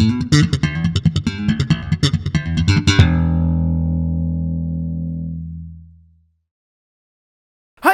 Hi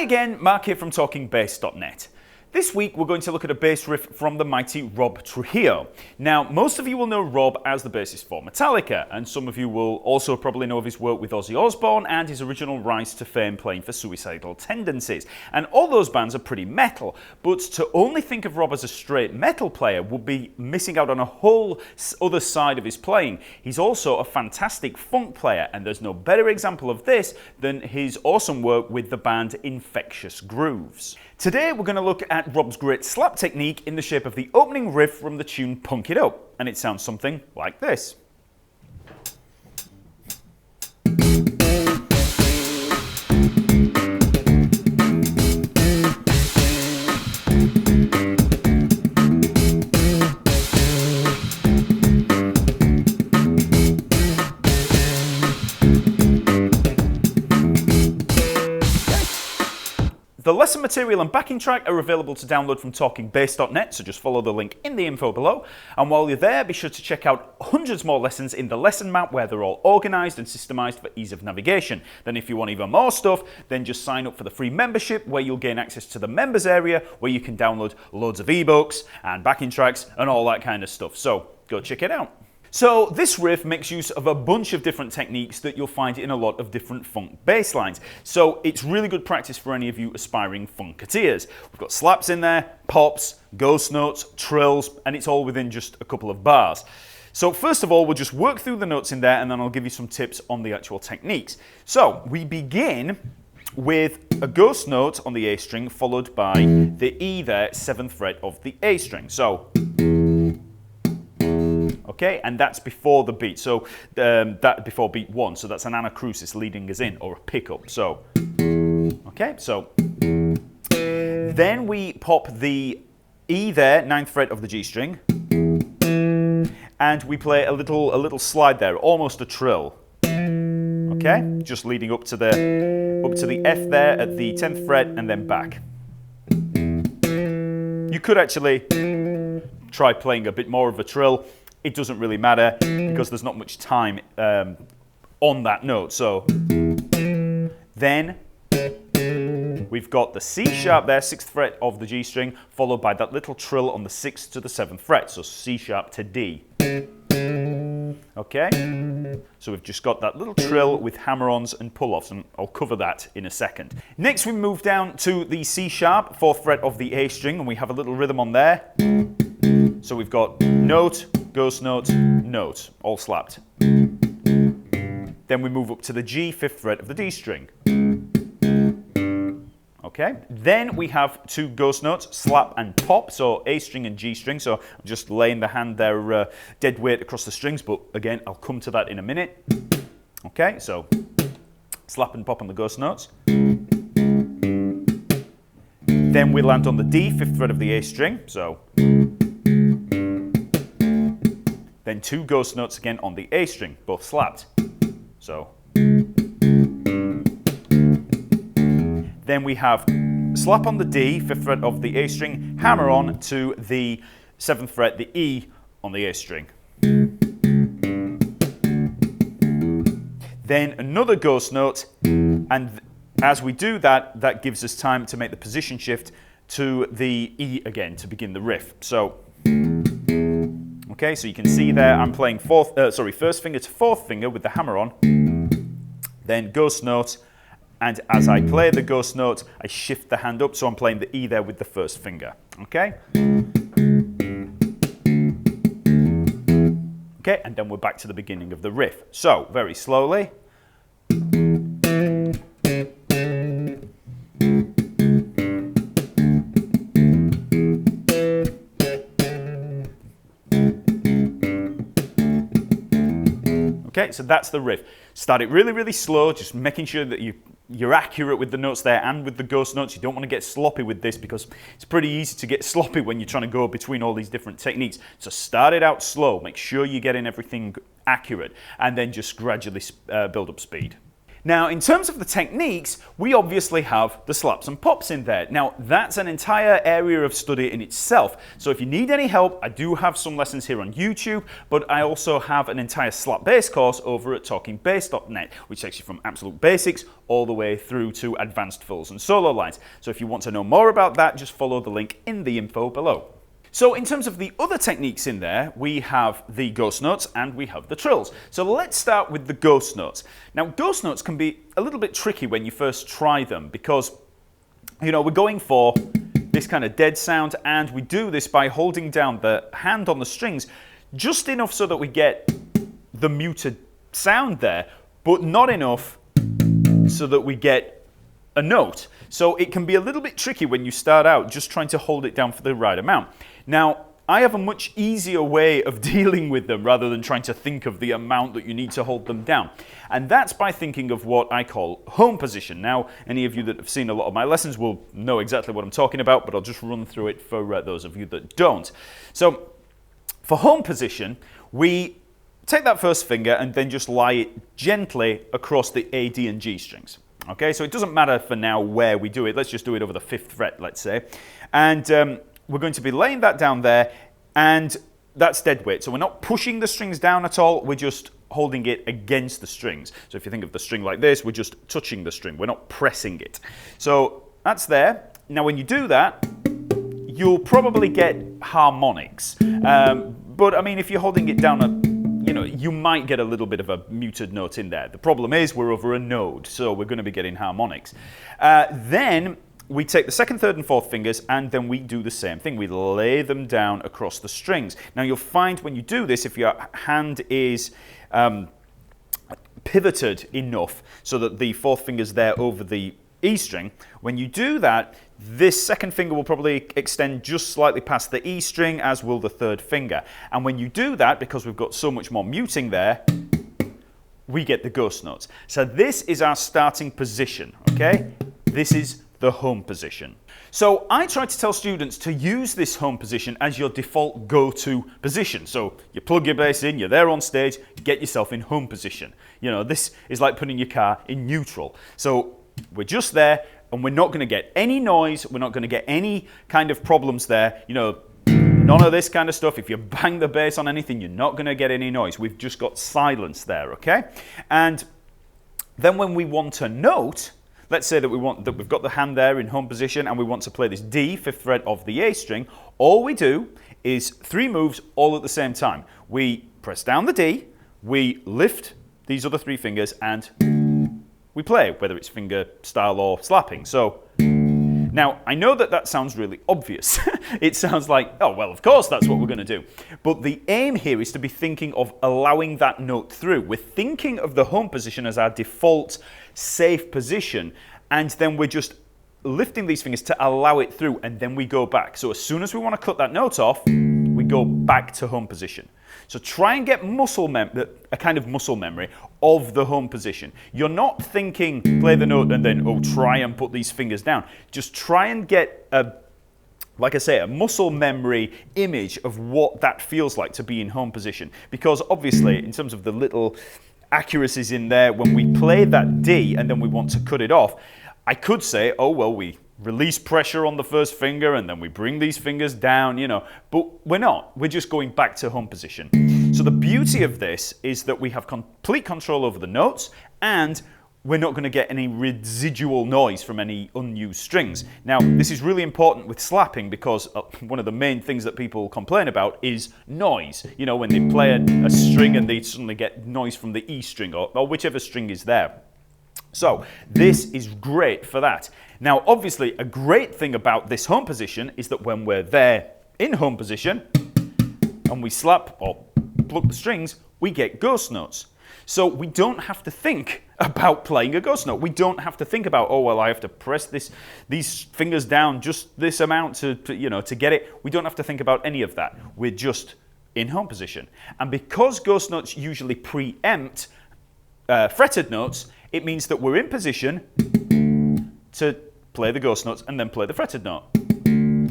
again, Mark here from Talkingbass.net. This week we're going to look at a bass riff from the mighty Rob Trujillo. Now, most of you will know Rob as the bassist for Metallica, and some of you will also probably know of his work with Ozzy Osbourne and his original rise to fame playing for Suicidal Tendencies. And all those bands are pretty metal, but to only think of Rob as a straight metal player would be missing out on a whole other side of his playing. He's also a fantastic funk player, and there's no better example of this than his awesome work with the band Infectious Grooves. Today we're going to look at Rob's great slap technique in the shape of the opening riff from the tune Punk It Up, and it sounds something like this. The lesson material and backing track are available to download from Talkingbass.net, so just follow the link in the info below. And while you're there, be sure to check out hundreds more lessons in the lesson map where they're all organised and systemised for ease of navigation. Then if you want even more stuff, then just sign up for the free membership where you'll gain access to the members area where you can download loads of ebooks and backing tracks and all that kind of stuff. So go check it out. So this riff makes use of a bunch of different techniques that you'll find in a lot of different funk bass lines. So it's really good practice for any of you aspiring funkateers. We've got slaps in there, pops, ghost notes, trills, and it's all within just a couple of bars. So first of all, we'll just work through the notes in there and then I'll give you some tips on the actual techniques. So we begin with a ghost note on the A string followed by the E there, 7th fret of the A string. So okay, and that's before the beat, so that before beat 1, so that's an anacrusis leading us in, or a pickup. So, okay, so then we pop the E there, 9th fret of the G string, and we play a little slide there, almost a trill. Okay, just leading up to the F there at the 10th fret, and then back. You could actually try playing a bit more of a trill. It doesn't really matter because there's not much time on that note. So then we've got the C sharp there, 6th fret of the G string, followed by that little trill on the 6th to the 7th fret. So C sharp to D. Okay, so we've just got that little trill with hammer-ons and pull-offs, and I'll cover that in a second. Next we move down to the C sharp, 4th fret of the A string, and we have a little rhythm on there. So we've got note, ghost note, note, all slapped. Then we move up to the G, 5th fret of the D string. Okay, then we have two ghost notes, slap and pop, so A string and G string, so I'm just laying the hand there dead weight across the strings, but again, I'll come to that in a minute. Okay, so slap and pop on the ghost notes. Then we land on the D, 5th fret of the A string, so then two ghost notes again on the A string, both slapped. So then we have slap on the D, 5th fret of the A string, hammer on to the 7th fret, the E on the A string. Then another ghost note, and as we do that, that gives us time to make the position shift to the E again to begin the riff. So okay, so you can see there I'm playing first finger to 4th finger with the hammer on, then ghost note, and as I play the ghost note, I shift the hand up, so I'm playing the E there with the 1st finger. Okay? Okay, and then we're back to the beginning of the riff. So, very slowly. Okay, so that's the riff. Start it really, really slow, just making sure that you're accurate with the notes there and with the ghost notes. You don't want to get sloppy with this because it's pretty easy to get sloppy when you're trying to go between all these different techniques. So start it out slow, make sure you're getting everything accurate, and then just gradually build up speed. Now, in terms of the techniques, we obviously have the slaps and pops in there. Now, that's an entire area of study in itself. So if you need any help, I do have some lessons here on YouTube, but I also have an entire slap bass course over at talkingbass.net, which takes you from absolute basics all the way through to advanced fills and solo lines. So if you want to know more about that, just follow the link in the info below. So in terms of the other techniques in there, we have the ghost notes and we have the trills. So let's start with the ghost notes. Now, ghost notes can be a little bit tricky when you first try them because, you know, we're going for this kind of dead sound, and we do this by holding down the hand on the strings just enough so that we get the muted sound there, but not enough so that we get a note. So it can be a little bit tricky when you start out just trying to hold it down for the right amount. Now, I have a much easier way of dealing with them rather than trying to think of the amount that you need to hold them down. And that's by thinking of what I call home position. Now, any of you that have seen a lot of my lessons will know exactly what I'm talking about, but I'll just run through it for those of you that don't. So, for home position, we take that first finger and then just lie it gently across the A, D, and G strings. Okay, so it doesn't matter for now where we do it. Let's just do it over the 5th fret, let's say. And we're going to be laying that down there, and that's dead weight. So we're not pushing the strings down at all, we're just holding it against the strings. So if you think of the string like this, we're just touching the string, we're not pressing it. So that's there. Now when you do that, you'll probably get harmonics. But I mean, if you're holding it down you might get a little bit of a muted note in there. The problem is we're over a node, so we're going to be getting harmonics. Then we take the 2nd, 3rd, and 4th fingers, and then we do the same thing. We lay them down across the strings. Now you'll find when you do this, if your hand is pivoted enough so that the 4th finger's there over the E string, when you do that, this 2nd finger will probably extend just slightly past the E string, as will the 3rd finger. And when you do that, because we've got so much more muting there, we get the ghost notes. So this is our starting position, okay? This is the home position. So I try to tell students to use this home position as your default go-to position. So you plug your bass in, you're there on stage, get yourself in home position. You know, this is like putting your car in neutral. So we're just there, and we're not going to get any noise, we're not going to get any kind of problems there, you know, none of this kind of stuff. If you bang the bass on anything, you're not going to get any noise. We've just got silence there, okay? And then when we want a note, let's say that we've got the hand there in home position and we want to play this D, 5th fret of the A string, all we do is 3 moves all at the same time. We press down the D, we lift these other 3 fingers, and we play, whether it's finger style or slapping. So now I know that sounds really obvious. It sounds like, oh well, of course that's what we're going to do. But the aim here is to be thinking of allowing that note through. We're thinking of the home position as our default safe position, and then we're just lifting these fingers to allow it through, and then we go back. So as soon as we want to cut that note off, we go back to home position. So try and get a kind of muscle memory of the home position. You're not thinking, play the note and then, oh, try and put these fingers down. Just try and get, like I say, a muscle memory image of what that feels like to be in home position. Because obviously, in terms of the little accuracies in there, when we play that D and then we want to cut it off, I could say, oh, well, we release pressure on the first finger and then we bring these fingers down, you know, but we're not. We're just going back to home position. So the beauty of this is that we have complete control over the notes, and we're not going to get any residual noise from any unused strings. Now, this is really important with slapping because one of the main things that people complain about is noise. You know, when they play a string and they suddenly get noise from the E string or whichever string is there. So this is great for that. Now, obviously, a great thing about this home position is that when we're there in home position and we slap or pluck the strings, we get ghost notes. So we don't have to think about playing a ghost note. We don't have to think about, oh, well, I have to press these fingers down just this amount to get it. We don't have to think about any of that. We're just in home position. And because ghost notes usually preempt fretted notes, it means that we're in position to play the ghost notes and then play the fretted note.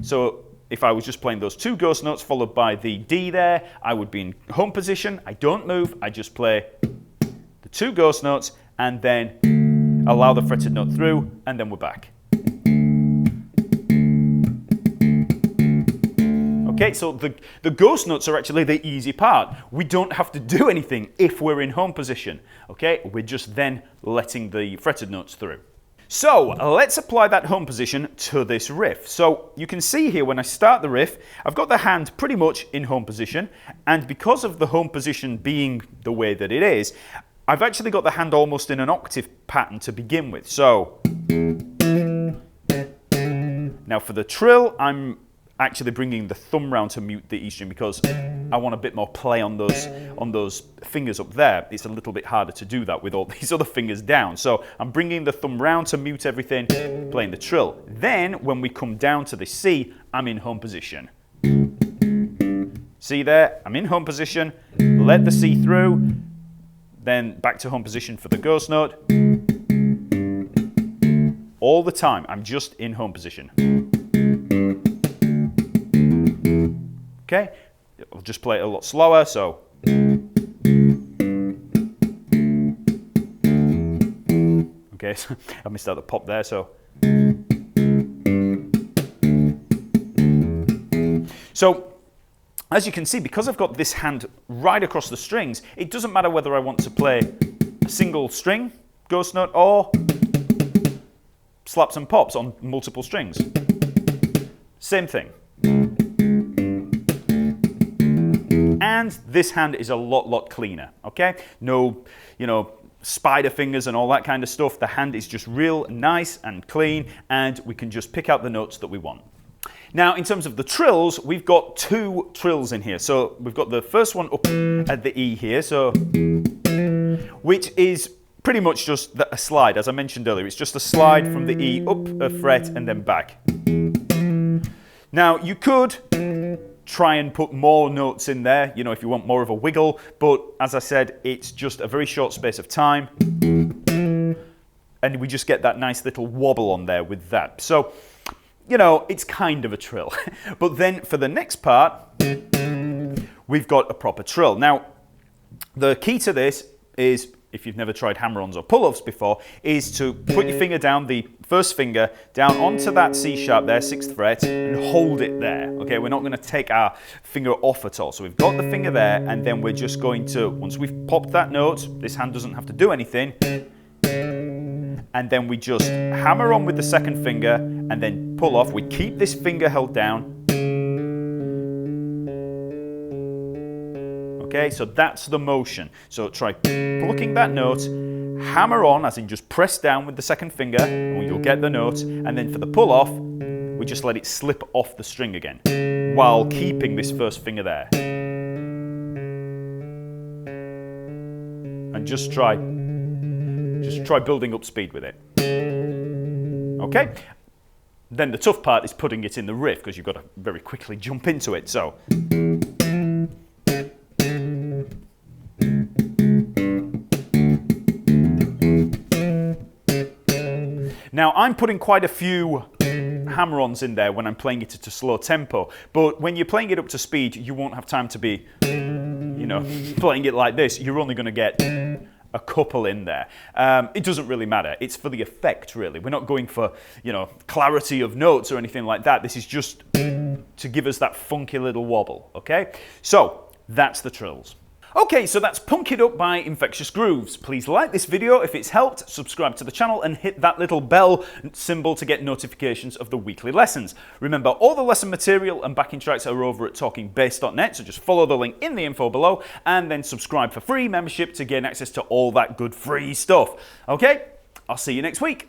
So if I was just playing those 2 ghost notes followed by the D there, I would be in home position. I don't move. I just play the 2 ghost notes and then allow the fretted note through, and then we're back. Okay, so the ghost notes are actually the easy part. We don't have to do anything if we're in home position. Okay, we're just then letting the fretted notes through. So let's apply that home position to this riff. So you can see here when I start the riff, I've got the hand pretty much in home position, and because of the home position being the way that it is, I've actually got the hand almost in an octave pattern to begin with. So now for the trill, I'm actually bringing the thumb round to mute the E string because I want a bit more play on those fingers up there. It's a little bit harder to do that with all these other fingers down. So I'm bringing the thumb round to mute everything, playing the trill. Then when we come down to the C, I'm in home position. See there? I'm in home position, let the C through, then back to home position for the ghost note. All the time, I'm just in home position. Okay, I'll just play it a lot slower, so. Okay, so I missed out the pop there, so. So, as you can see, because I've got this hand right across the strings, it doesn't matter whether I want to play a single string, ghost note, or slaps and pops on multiple strings. Same thing. And this hand is a lot cleaner, okay? No, spider fingers and all that kind of stuff. The hand is just real nice and clean, and we can just pick out the notes that we want. Now, in terms of the trills, we've got two trills in here. So we've got the first one up at the E here, so which is pretty much just a slide, as I mentioned earlier. It's just a slide from the E up a fret and then back. Now, you could try and put more notes in there, if you want more of a wiggle, but as I said, it's just a very short space of time, and we just get that nice little wobble on there with that. So, it's kind of a trill. But then for the next part, we've got a proper trill. Now, the key to this is, if you've never tried hammer-ons or pull-offs before, is to put your finger down, the first finger, down onto that C sharp there, 6th fret, and hold it there. Okay, we're not going to take our finger off at all. So we've got the finger there, and then we're just going to, once we've popped that note, this hand doesn't have to do anything, and then we just hammer on with the second finger, and then pull off. We keep this finger held down. Okay, so that's the motion. So try plucking that note, hammer on, as in just press down with the second finger, and you'll get the note. And then for the pull off, we just let it slip off the string again, while keeping this first finger there. And just try building up speed with it. Okay? Then the tough part is putting it in the riff, because you've got to very quickly jump into it. So. Now, I'm putting quite a few hammer-ons in there when I'm playing it at a slow tempo, but when you're playing it up to speed, you won't have time to be, playing it like this. You're only going to get a couple in there. It doesn't really matter. It's for the effect, really. We're not going for, clarity of notes or anything like that. This is just to give us that funky little wobble, okay? So, that's the trills. Okay, so that's Punk It Up by Infectious Grooves. Please like this video if it's helped, subscribe to the channel, and hit that little bell symbol to get notifications of the weekly lessons. Remember, all the lesson material and backing tracks are over at talkingbass.net, so just follow the link in the info below, and then subscribe for free membership to gain access to all that good free stuff. Okay, I'll see you next week.